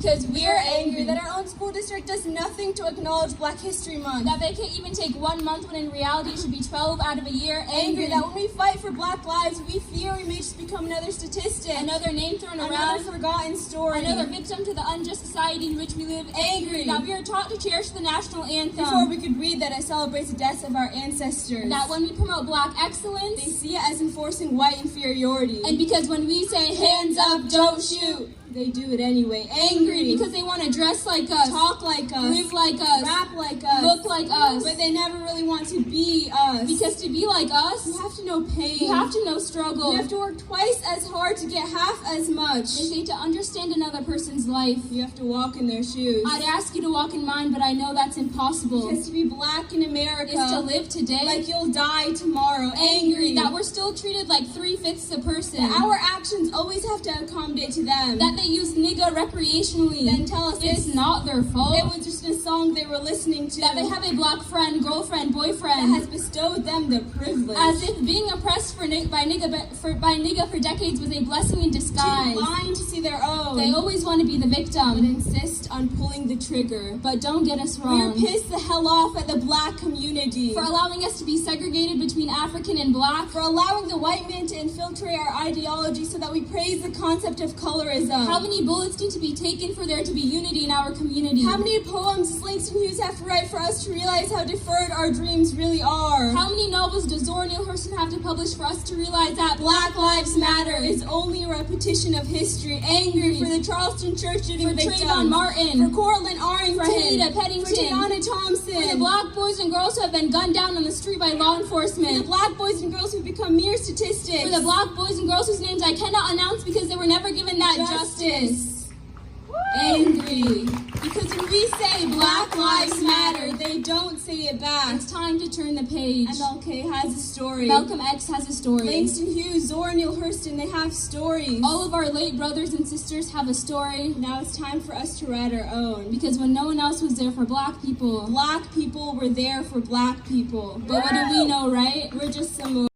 Because we are angry that our own school district does nothing to acknowledge Black History Month. That they can't even take 1 month when in reality it should be 12 out of a year. Angry that when we fight for Black lives, we fear we may just become another statistic. Another name thrown around. Another forgotten story. Another victim to the unjust society in which we live. Angry that we are taught to cherish the national anthem. Before we could read that it celebrates the deaths of our ancestors. That when we promote Black excellence, they see it as enforcing white inferiority. And because when we say hands up, don't shoot, they do it anyway. Angry because they want to dress like us, talk like us, live like us, rap like us, look like us, but they never really want to be us. Because to be like us, you have to know pain. You have to know struggle. You have to work twice as hard to get half as much. They say to understand another person's life, you have to walk in their shoes. I'd ask you to walk in mine, but I know that's impossible. Because to be Black in America is to live today like you'll die tomorrow. Angry that we're still treated like 3/5 a person. That our actions always have to accommodate to them. That they use nigga recreationally. Then tell us it's not their fault. It was just a song they were listening to. That they have a Black friend, girlfriend, boyfriend that has bestowed them the privilege. As if being oppressed by nigga for decades was a blessing in disguise. Too blind to see their own. They always want to be the victim. But insist on pulling the trigger. But don't get us wrong. We're pissed the hell off at the Black community. For allowing us to be segregated between African and Black. For allowing the white man to infiltrate our ideology so that we praise the concept of colorism. How many bullets need to be taken for there to be unity in our community? How many poems does Langston Hughes have to write for us to realize how deferred our dreams really are? How many novels does Zora Neale Hurston have to publish for us to realize that Black Lives Matter is only a repetition of history? Angry for the Charleston church shooting victims. For Trayvon Martin. For Cortland Arrington. For Anita Peddington. For Tiana Thompson. For the Black boys and girls who have been gunned down on the street by law enforcement. For the Black boys and girls who become mere statistics. For the Black boys and girls whose names I cannot announce because they were never given that justice. Angry because when we say Black Lives Matter, they don't say it back. It's time to turn the page. MLK has a story. Malcolm X has a story. Langston Hughes, Zora Neale Hurston, they have stories. All of our late brothers and sisters have a story. Now it's time for us to write our own. Because when no one else was there for Black people were there for Black people. But what do we know, right? We're just some